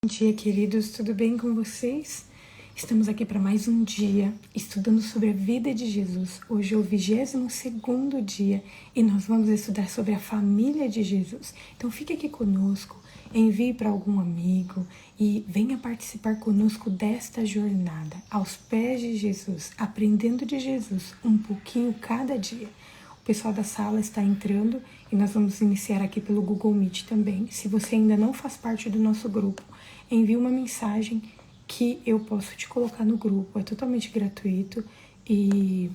Bom dia, queridos, tudo bem com vocês? Estamos aqui para mais um dia, estudando sobre a vida de Jesus. Hoje é o 22º dia e nós vamos estudar sobre a família de Jesus. Então fique aqui conosco, envie para algum amigo e venha participar conosco desta jornada, aos pés de Jesus, aprendendo de Jesus um pouquinho cada dia. O pessoal da sala está entrando e nós vamos iniciar aqui pelo Google Meet também. Se você ainda não faz parte do nosso grupo, envie uma mensagem que eu posso te colocar no grupo. É totalmente gratuito e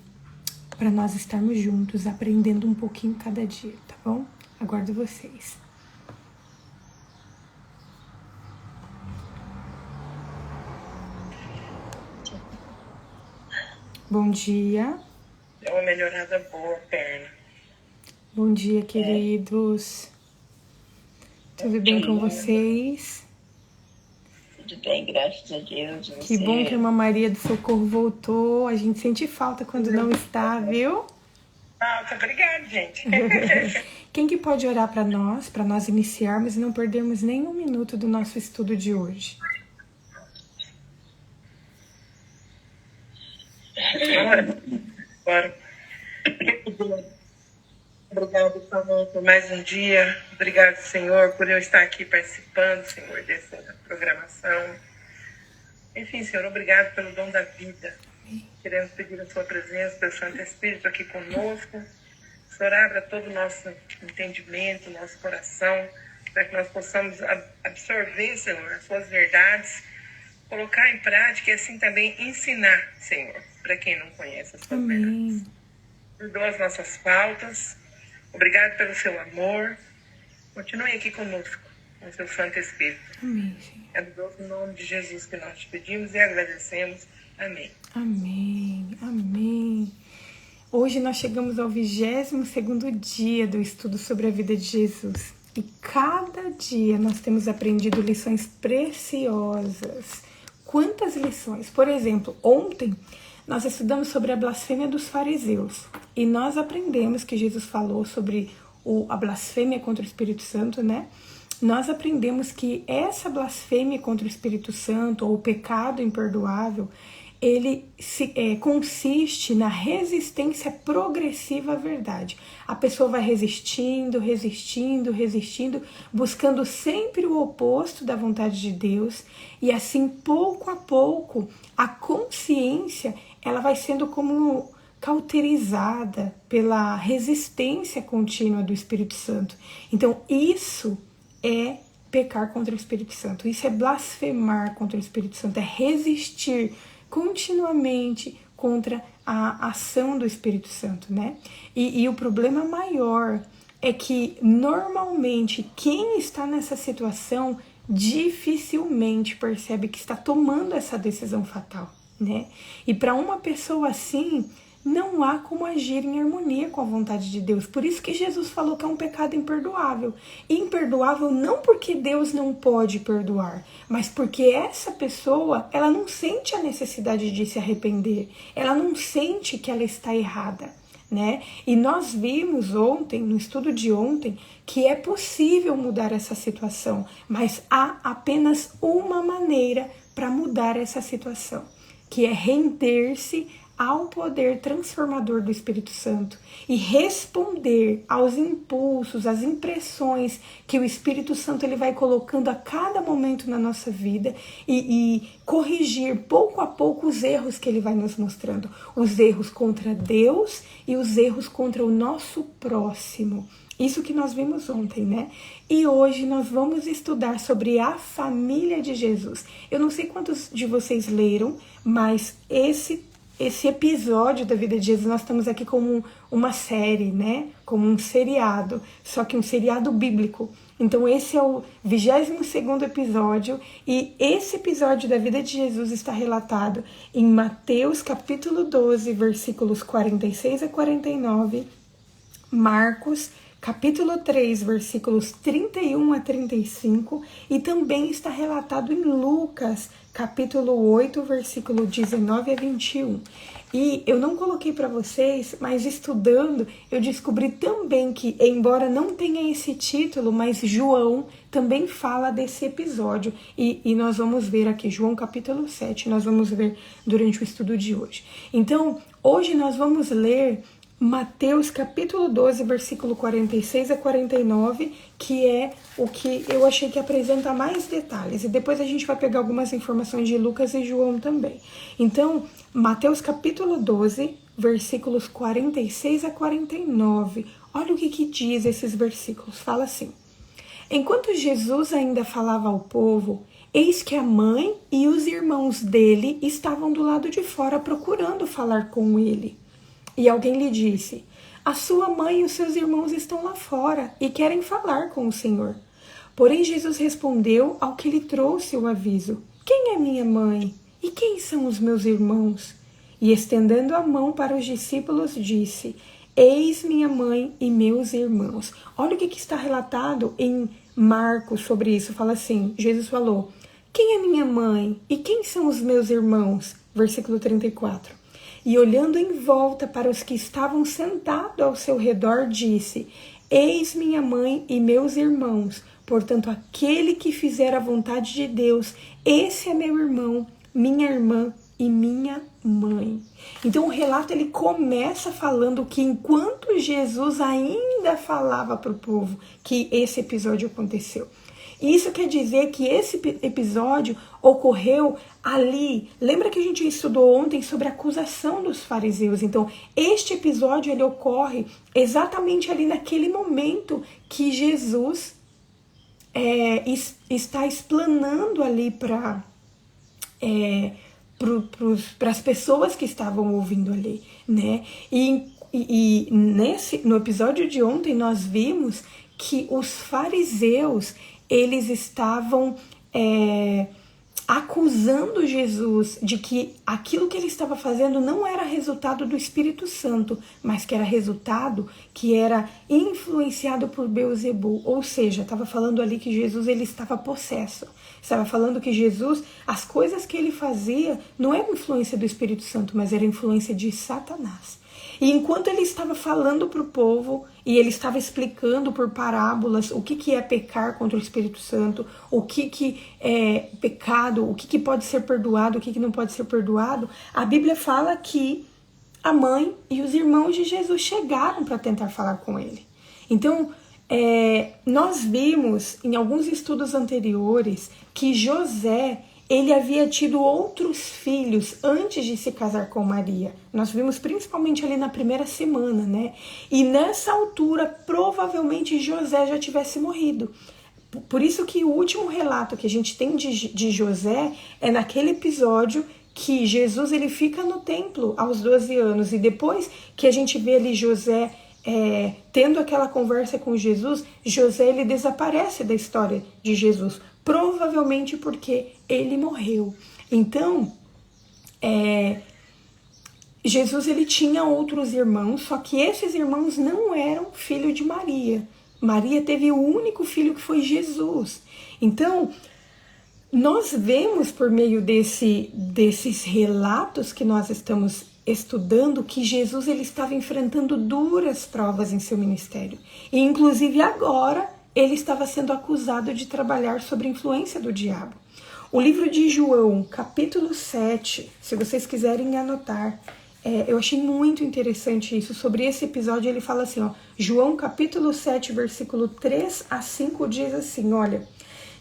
para nós estarmos juntos, aprendendo um pouquinho cada dia, tá bom? Aguardo vocês. Bom dia. Deu uma melhorada boa a perna. Bom dia, queridos. Tudo bem com vocês? Tudo bem, graças a Deus. Que bom que a Irmã Maria do Socorro voltou. A gente sente falta quando não está, viu? Nossa, obrigada, gente. Quem que pode orar para nós iniciarmos e não perdermos nenhum minuto do nosso estudo de hoje? Bora. Obrigado, Senhor, por mais um dia. Obrigado, Senhor, por eu estar aqui participando, Senhor, dessa programação. Enfim, Senhor, obrigado pelo dom da vida. Queremos pedir a sua presença, pelo Santo Espírito aqui conosco. Senhor, abra todo o nosso entendimento, nosso coração, para que nós possamos absorver, Senhor, as suas verdades, colocar em prática e assim também ensinar, Senhor, para quem não conhece as suas verdades. Perdoa as nossas faltas. Obrigado pelo seu amor. Continue aqui conosco, com o seu Santo Espírito. Amém, Senhor. É no nome de Jesus que nós te pedimos e agradecemos. Amém. Amém, amém. Hoje nós chegamos ao 22º dia do estudo sobre a vida de Jesus. E cada dia nós temos aprendido lições preciosas. Quantas lições? Por exemplo, ontem nós estudamos sobre a blasfêmia dos fariseus. E nós aprendemos que Jesus falou sobre a blasfêmia contra o Espírito Santo, né? Nós aprendemos que essa blasfêmia contra o Espírito Santo, ou o pecado imperdoável, ele consiste na resistência progressiva à verdade. A pessoa vai resistindo, buscando sempre o oposto da vontade de Deus, e assim, pouco a pouco, a consciência ela vai sendo como cauterizada pela resistência contínua do Espírito Santo. Então, isso é pecar contra o Espírito Santo, isso é blasfemar contra o Espírito Santo, é resistir continuamente contra a ação do Espírito Santo, né? E o problema maior é que, normalmente, quem está nessa situação dificilmente percebe que está tomando essa decisão fatal, né? E para uma pessoa assim, não há como agir em harmonia com a vontade de Deus. Por isso que Jesus falou que é um pecado imperdoável. Imperdoável não porque Deus não pode perdoar, mas porque essa pessoa, ela não sente a necessidade de se arrepender. Ela não sente que ela está errada, né? E nós vimos ontem, no estudo de ontem, que é possível mudar essa situação, mas há apenas uma maneira para mudar essa situação, que é render-se ao poder transformador do Espírito Santo e responder aos impulsos, às impressões que o Espírito Santo ele vai colocando a cada momento na nossa vida e corrigir pouco a pouco os erros que ele vai nos mostrando, os erros contra Deus e os erros contra o nosso próximo. Isso que nós vimos ontem, né? E hoje nós vamos estudar sobre a família de Jesus. Eu não sei quantos de vocês leram, mas esse episódio da vida de Jesus, nós estamos aqui como uma série, né? Como um seriado, só que um seriado bíblico. Então esse é o 22º episódio, e esse episódio da vida de Jesus está relatado em Mateus capítulo 12, versículos 46 a 49, Marcos capítulo 3, versículos 31 a 35, e também está relatado em Lucas, capítulo 8, versículo 19 a 21. E eu não coloquei para vocês, mas estudando, eu descobri também que, embora não tenha esse título, mas João também fala desse episódio. E nós vamos ver aqui, João capítulo 7, nós vamos ver durante o estudo de hoje. Então, hoje nós vamos ler Mateus capítulo 12, versículo 46 a 49, que é o que eu achei que apresenta mais detalhes. E depois a gente vai pegar algumas informações de Lucas e João também. Então, Mateus capítulo 12, versículos 46 a 49. Olha o que diz esses versículos. Fala assim: enquanto Jesus ainda falava ao povo, eis que a mãe e os irmãos dele estavam do lado de fora procurando falar com ele. E alguém lhe disse: a sua mãe e os seus irmãos estão lá fora e querem falar com o Senhor. Porém, Jesus respondeu ao que lhe trouxe o aviso: quem é minha mãe? E quem são os meus irmãos? E estendendo a mão para os discípulos, disse: eis minha mãe e meus irmãos. Olha o que está relatado em Marcos sobre isso. Fala assim, Jesus falou: quem é minha mãe? E quem são os meus irmãos? Versículo 34. E olhando em volta para os que estavam sentados ao seu redor, disse: eis minha mãe e meus irmãos. Portanto, aquele que fizer a vontade de Deus, esse é meu irmão, minha irmã e minha mãe. Então o relato ele começa falando que enquanto Jesus ainda falava para o povo que esse episódio aconteceu. Isso quer dizer que esse episódio ocorreu ali. Lembra que a gente estudou ontem sobre a acusação dos fariseus? Então, este episódio ele ocorre exatamente ali naquele momento que Jesus está explanando ali para as pessoas que estavam ouvindo ali, né? E no episódio de ontem nós vimos que os fariseus eles estavam acusando Jesus de que aquilo que ele estava fazendo não era resultado do Espírito Santo, mas que era resultado que era influenciado por Beelzebul. Ou seja, estava falando ali que Jesus ele estava possesso. Estava falando que Jesus, as coisas que ele fazia não era influência do Espírito Santo, mas era influência de Satanás. E enquanto ele estava falando para o povo, e ele estava explicando por parábolas o que é pecar contra o Espírito Santo, o que é pecado, o que pode ser perdoado, o que não pode ser perdoado, a Bíblia fala que a mãe e os irmãos de Jesus chegaram para tentar falar com ele. Então, nós vimos em alguns estudos anteriores que José ele havia tido outros filhos antes de se casar com Maria. Nós vimos principalmente ali na primeira semana, né? E nessa altura, provavelmente José já tivesse morrido. Por isso que o último relato que a gente tem de José é naquele episódio que Jesus ele fica no templo aos 12 anos. E depois que a gente vê ali José tendo aquela conversa com Jesus, José ele desaparece da história de Jesus. Provavelmente porque ele morreu. Então, Jesus ele tinha outros irmãos, só que esses irmãos não eram filho de Maria. Maria teve o único filho que foi Jesus. Então, nós vemos por meio desses relatos que nós estamos estudando que Jesus ele estava enfrentando duras provas em seu ministério. E inclusive agora ele estava sendo acusado de trabalhar sob influência do diabo. O livro de João, capítulo 7, se vocês quiserem anotar, eu achei muito interessante isso. Sobre esse episódio ele fala assim, João capítulo 7, versículo 3 a 5 diz assim, olha: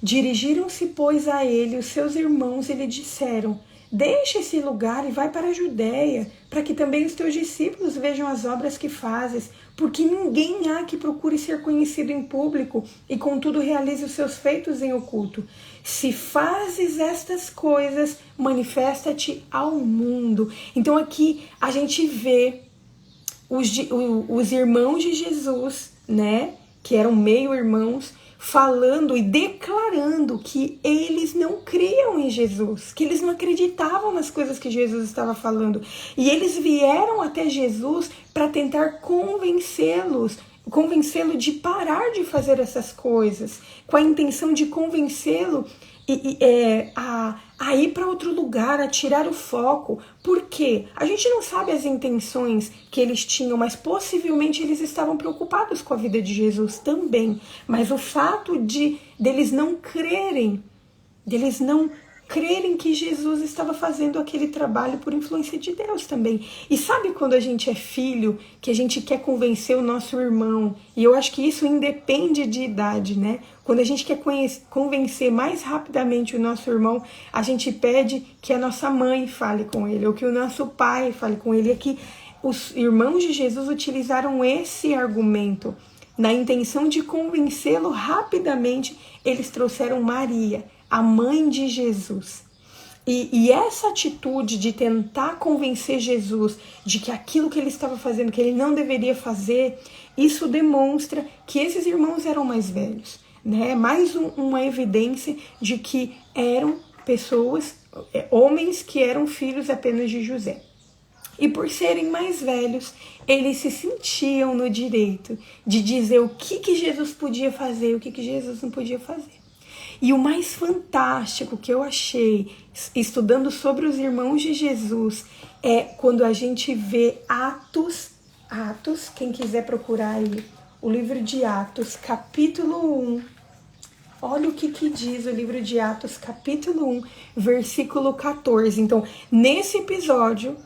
dirigiram-se, pois, a ele os seus irmãos e lhe disseram: deixa esse lugar e vai para a Judéia, para que também os teus discípulos vejam as obras que fazes, porque ninguém há que procure ser conhecido em público e contudo realize os seus feitos em oculto. Se fazes estas coisas, manifesta-te ao mundo. Então aqui a gente vê os irmãos de Jesus, né, que eram meio-irmãos, falando e declarando que eles não criam em Jesus, que eles não acreditavam nas coisas que Jesus estava falando. E eles vieram até Jesus para tentar convencê-los convencê-lo de parar de fazer essas coisas, com a intenção de convencê-lo a ir para outro lugar, a tirar o foco. Por quê? A gente não sabe as intenções que eles tinham, mas possivelmente eles estavam preocupados com a vida de Jesus também. Mas o fato deles não crerem que Jesus estava fazendo aquele trabalho por influência de Deus também. E sabe quando a gente é filho, que a gente quer convencer o nosso irmão? E eu acho que isso independe de idade, né? Quando a gente quer convencer mais rapidamente o nosso irmão, a gente pede que a nossa mãe fale com ele, ou que o nosso pai fale com ele. E aqui os irmãos de Jesus utilizaram esse argumento. Na intenção de convencê-lo rapidamente, eles trouxeram Maria, a mãe de Jesus. E essa atitude de tentar convencer Jesus de que aquilo que ele estava fazendo, que ele não deveria fazer, isso demonstra que esses irmãos eram mais velhos, né? Mais uma evidência de que eram pessoas, homens que eram filhos apenas de José. E por serem mais velhos, eles se sentiam no direito de dizer o que Jesus podia fazer e o que Jesus não podia fazer. E o mais fantástico que eu achei, estudando sobre os irmãos de Jesus, é quando a gente vê Atos, quem quiser procurar aí, o livro de Atos, capítulo 1. Olha o que diz o livro de Atos, capítulo 1, versículo 14. Então, nesse episódio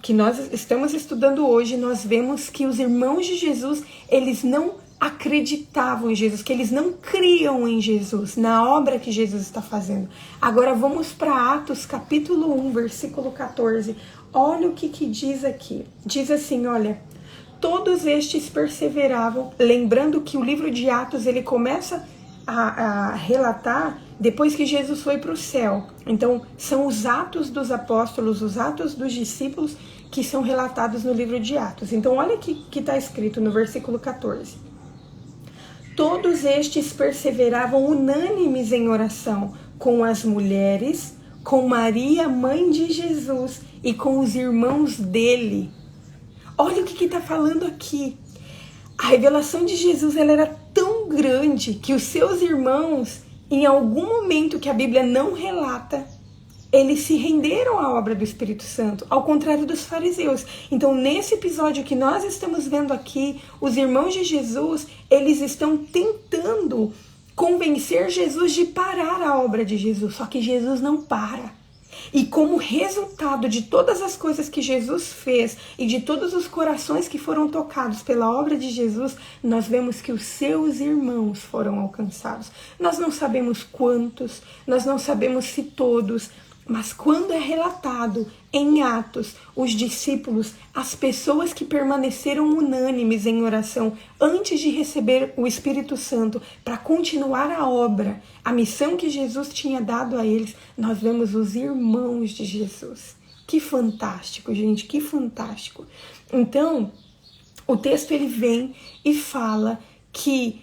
que nós estamos estudando hoje, nós vemos que os irmãos de Jesus, eles não acreditavam em Jesus, que eles não criam em Jesus, na obra que Jesus está fazendo. Agora vamos para Atos, capítulo 1, versículo 14. Olha o que diz aqui. Diz assim, olha, todos estes perseveravam, lembrando que o livro de Atos, ele começa a relatar depois que Jesus foi para o céu. Então, são os atos dos apóstolos, os atos dos discípulos que são relatados no livro de Atos. Então, olha o que está escrito no versículo 14. Todos estes perseveravam unânimes em oração com as mulheres, com Maria, mãe de Jesus, e com os irmãos dele. Olha o que está falando aqui. A revelação de Jesus, ela era tão grande que os seus irmãos, em algum momento que a Bíblia não relata, eles se renderam à obra do Espírito Santo, ao contrário dos fariseus. Então, nesse episódio que nós estamos vendo aqui, os irmãos de Jesus, eles estão tentando convencer Jesus de parar a obra de Jesus, só que Jesus não para. E como resultado de todas as coisas que Jesus fez e de todos os corações que foram tocados pela obra de Jesus, nós vemos que os seus irmãos foram alcançados. Nós não sabemos quantos, nós não sabemos se todos, mas quando é relatado em Atos, os discípulos, as pessoas que permaneceram unânimes em oração antes de receber o Espírito Santo para continuar a obra, a missão que Jesus tinha dado a eles, nós vemos os irmãos de Jesus. Que fantástico, gente, que fantástico. Então, o texto ele vem e fala que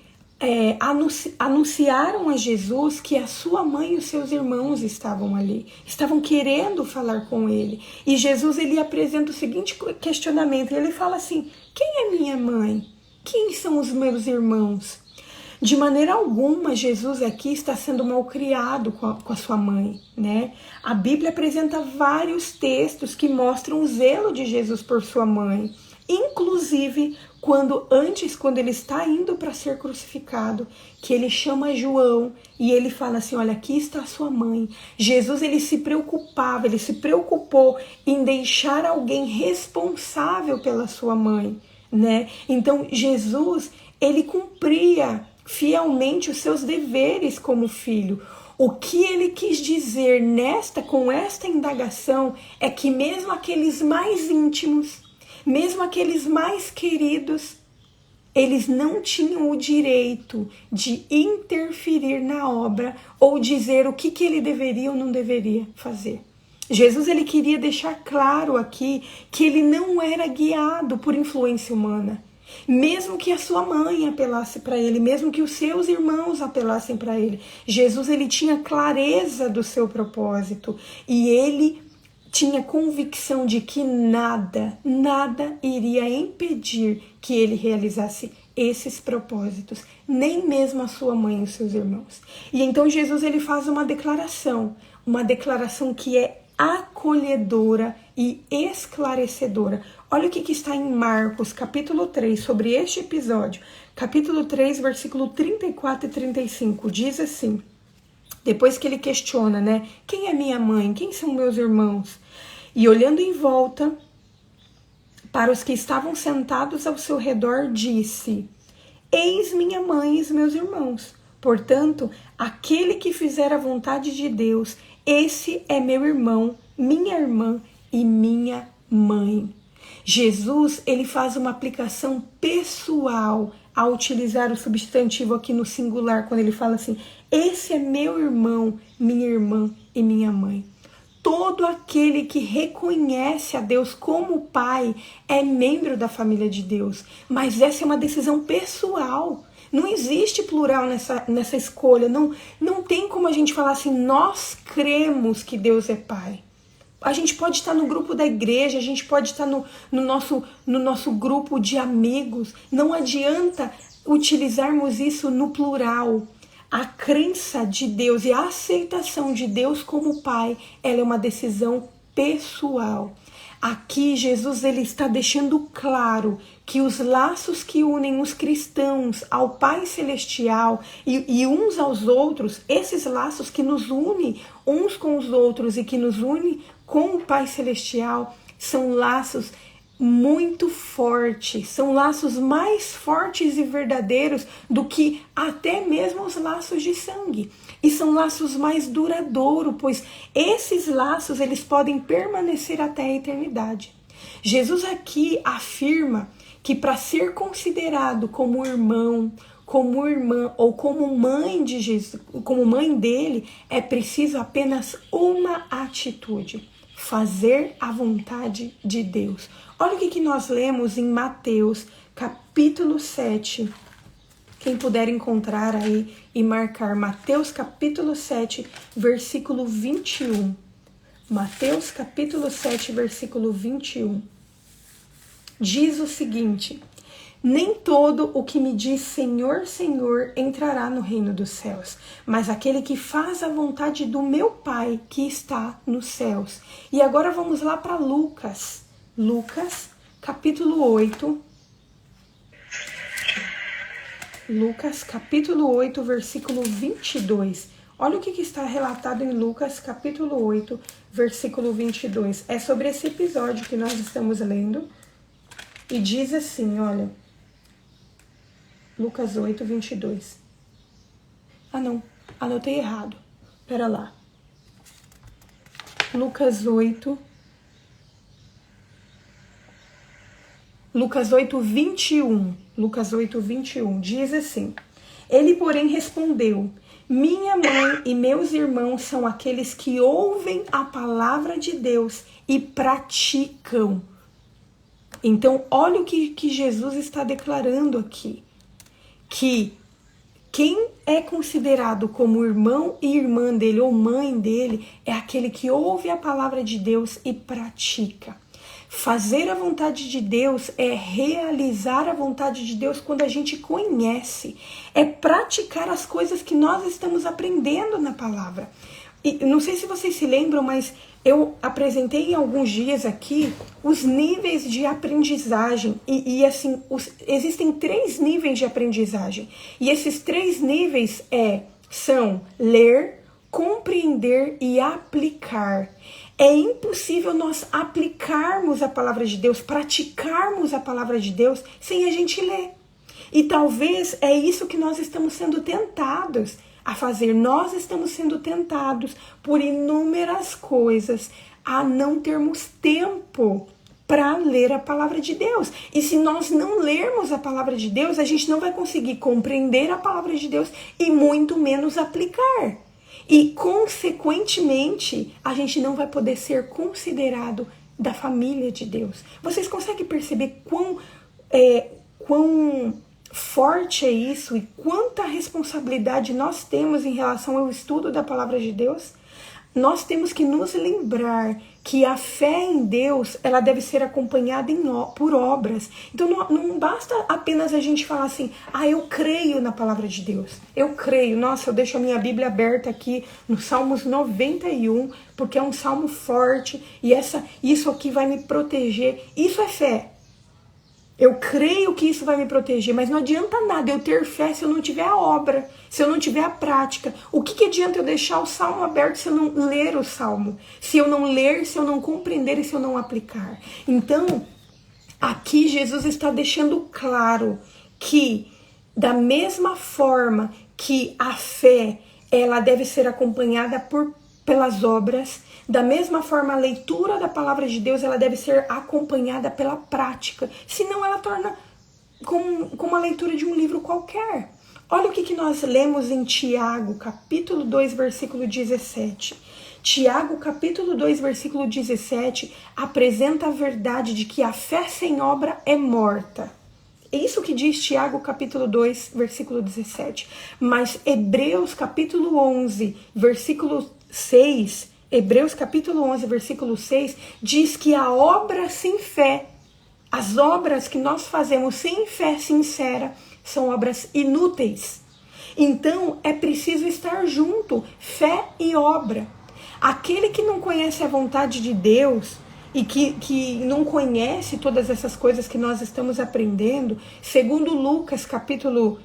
anunciaram a Jesus que a sua mãe e os seus irmãos estavam ali, estavam querendo falar com ele. E Jesus ele apresenta o seguinte questionamento, ele fala assim, quem é minha mãe? Quem são os meus irmãos? De maneira alguma, Jesus aqui está sendo malcriado com a sua mãe, né? A Bíblia apresenta vários textos que mostram o zelo de Jesus por sua mãe. Inclusive, quando ele está indo para ser crucificado, que ele chama João e ele fala assim, olha, aqui está a sua mãe. Jesus, ele se preocupou em deixar alguém responsável pela sua mãe, né? Então, Jesus, ele cumpria fielmente os seus deveres como filho. O que ele quis dizer com esta indagação é que mesmo aqueles mais íntimos, mesmo aqueles mais queridos, eles não tinham o direito de interferir na obra ou dizer o que ele deveria ou não deveria fazer. Jesus ele queria deixar claro aqui que ele não era guiado por influência humana. Mesmo que a sua mãe apelasse para ele, mesmo que os seus irmãos apelassem para ele, Jesus ele tinha clareza do seu propósito e ele tinha convicção de que nada iria impedir que ele realizasse esses propósitos, nem mesmo a sua mãe e os seus irmãos. E então Jesus ele faz uma declaração que é acolhedora e esclarecedora. Olha o que está em Marcos, capítulo 3, sobre este episódio. Capítulo 3, versículo 34 e 35, diz assim, depois que ele questiona, né? Quem é minha mãe? Quem são meus irmãos? E olhando em volta, para os que estavam sentados ao seu redor, disse, eis minha mãe e os meus irmãos. Portanto, aquele que fizer a vontade de Deus, esse é meu irmão, minha irmã e minha mãe. Jesus, ele faz uma aplicação pessoal ao utilizar o substantivo aqui no singular, quando ele fala assim, esse é meu irmão, minha irmã e minha mãe. Todo aquele que reconhece a Deus como Pai é membro da família de Deus. Mas essa é uma decisão pessoal. Não existe plural nessa escolha. Não tem como a gente falar assim, nós cremos que Deus é Pai. A gente pode estar no grupo da igreja, a gente pode estar no nosso grupo de amigos. Não adianta utilizarmos isso no plural. A crença de Deus e a aceitação de Deus como Pai, ela é uma decisão pessoal. Aqui Jesus ele está deixando claro que os laços que unem os cristãos ao Pai Celestial e uns aos outros, esses laços que nos unem uns com os outros e que nos unem com o Pai Celestial, são laços muito fortes, são laços mais fortes e verdadeiros do que até mesmo os laços de sangue. E são laços mais duradouros, pois esses laços eles podem permanecer até a eternidade. Jesus aqui afirma que para ser considerado como irmão, como irmã ou como mãe de Jesus, como mãe dele, é preciso apenas uma atitude: fazer a vontade de Deus. Olha o que nós lemos em Mateus, capítulo 7. Quem puder encontrar aí e marcar, Mateus, capítulo 7, versículo 21. Mateus, capítulo 7, versículo 21. Diz o seguinte, nem todo o que me diz Senhor, Senhor entrará no reino dos céus, mas aquele que faz a vontade do meu Pai que está nos céus. E agora vamos lá para Lucas. Lucas, capítulo 8. Lucas, capítulo 8, versículo 22. Olha o que está relatado em Lucas, capítulo 8, versículo 22. É sobre esse episódio que nós estamos lendo. E diz assim, olha... Lucas 8, 22. Ah, não. Anotei errado. Pera lá. Lucas 8, 21. Lucas 8, 21. Diz assim. Ele, porém, respondeu, minha mãe e meus irmãos são aqueles que ouvem a palavra de Deus e praticam. Então, olha o que Jesus está declarando aqui. Que quem é considerado como irmão e irmã dele ou mãe dele é aquele que ouve a palavra de Deus e pratica. Fazer a vontade de Deus é realizar a vontade de Deus quando a gente conhece. É praticar as coisas que nós estamos aprendendo na palavra. E não sei se vocês se lembram, mas eu apresentei em alguns dias aqui os níveis de aprendizagem. E assim, existem 3 níveis de aprendizagem. E esses 3 níveis são ler, compreender e aplicar. É impossível nós aplicarmos a palavra de Deus, praticarmos a palavra de Deus sem a gente ler. E talvez é isso que nós estamos sendo tentados a fazer. Nós estamos sendo tentados por inúmeras coisas a não termos tempo para ler a palavra de Deus. E se nós não lermos a palavra de Deus, a gente não vai conseguir compreender a palavra de Deus e muito menos aplicar. E, consequentemente, a gente não vai poder ser considerado da família de Deus. Vocês conseguem perceber quão forte é isso e quanta responsabilidade nós temos em relação ao estudo da palavra de Deus? nós temos que nos lembrar que a fé em Deus, ela deve ser acompanhada por obras. Então não basta apenas a gente falar assim, eu creio na palavra de Deus. Eu creio. Nossa, eu deixo a minha Bíblia aberta aqui no Salmos 91, porque é um salmo forte e isso aqui vai me proteger. Isso é fé. Eu creio que isso vai me proteger, mas não adianta nada eu ter fé se eu não tiver a obra, se eu não tiver a prática. O que adianta eu deixar o salmo aberto se eu não ler o salmo? Se eu não ler, se eu não compreender e se eu não aplicar? Então, aqui Jesus está deixando claro que, da mesma forma que a fé ela deve ser acompanhada pelas obras, da mesma forma a leitura da palavra de Deus ela deve ser acompanhada pela prática, senão ela torna como a leitura de um livro qualquer. Olha o que nós lemos em Tiago, capítulo 2, versículo 17. Tiago, capítulo 2, versículo 17, apresenta a verdade de que a fé sem obra é morta. É isso que diz Tiago, capítulo 2, versículo 17. Mas Hebreus, capítulo 11, versículo 6... Hebreus capítulo 11, versículo 6, diz que a obra sem fé, as obras que nós fazemos sem fé sincera, são obras inúteis. Então, é preciso estar junto, fé e obra. Aquele que não conhece a vontade de Deus e que não conhece todas essas coisas que nós estamos aprendendo, segundo Lucas capítulo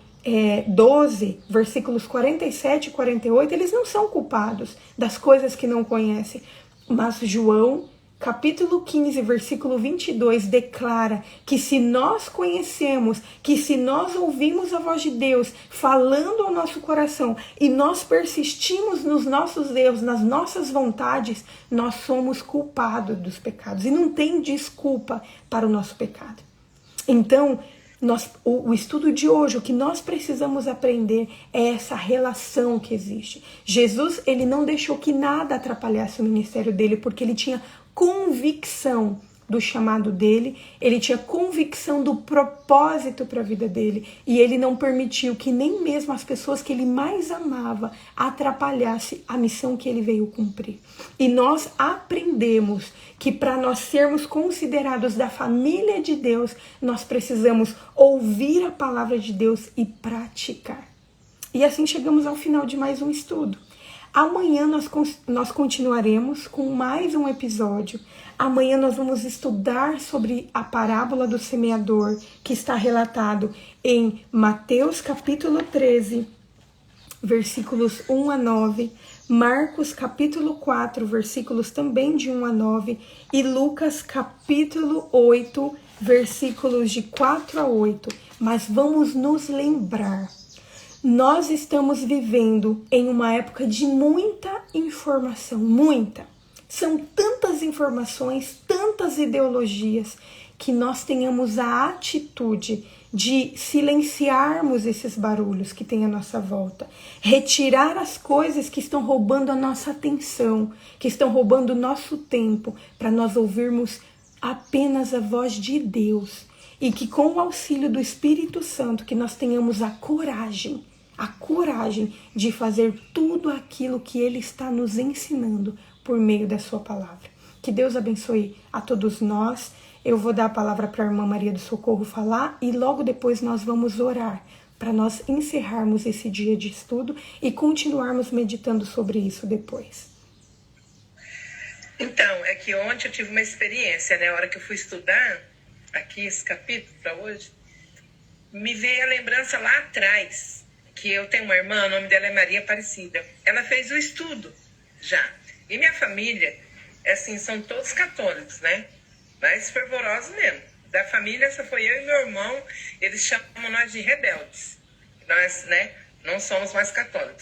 12, versículos 47 e 48, eles não são culpados das coisas que não conhecem. Mas João, capítulo 15, versículo 22, declara que se nós conhecemos, que se nós ouvimos a voz de Deus falando ao nosso coração e nós persistimos nos nossos erros, nas nossas vontades, nós somos culpados dos pecados. E não tem desculpa para o nosso pecado. Então, o estudo de hoje, o que nós precisamos aprender é essa relação que existe. Jesus, ele não deixou que nada atrapalhasse o ministério dele, porque ele tinha convicção do chamado dele, ele tinha convicção do propósito para a vida dele, e ele não permitiu que nem mesmo as pessoas que ele mais amava atrapalhasse a missão que ele veio cumprir. E nós aprendemos que para nós sermos considerados da família de Deus, nós precisamos ouvir a palavra de Deus e praticar. E assim chegamos ao final de mais um estudo. Amanhã nós continuaremos com mais um episódio. Amanhã nós vamos estudar sobre a parábola do semeador, que está relatado em Mateus capítulo 13, versículos 1 a 9, Marcos capítulo 4, versículos também de 1 a 9, e Lucas capítulo 8, versículos de 4 a 8. Mas vamos nos lembrar, nós estamos vivendo em uma época de muita informação, muita. São tantas informações, tantas ideologias, que nós tenhamos a atitude de silenciarmos esses barulhos que tem à nossa volta, retirar as coisas que estão roubando a nossa atenção, que estão roubando o nosso tempo, para nós ouvirmos apenas a voz de Deus, e que com o auxílio do Espírito Santo, que nós tenhamos a coragem de fazer tudo aquilo que Ele está nos ensinando por meio da sua palavra. Que Deus abençoe a todos nós. Eu vou dar a palavra para a irmã Maria do Socorro falar e logo depois nós vamos orar para nós encerrarmos esse dia de estudo e continuarmos meditando sobre isso depois. Então, é que ontem eu tive uma experiência, né? A hora que eu fui estudar aqui esse capítulo para hoje, me veio a lembrança lá atrás, que eu tenho uma irmã, o nome dela é Maria Aparecida. Ela fez o estudo já. E minha família, assim, são todos católicos, né? Mas fervorosos mesmo. Da família só foi eu e meu irmão, eles chamam nós de rebeldes. Nós, né, não somos mais católicos.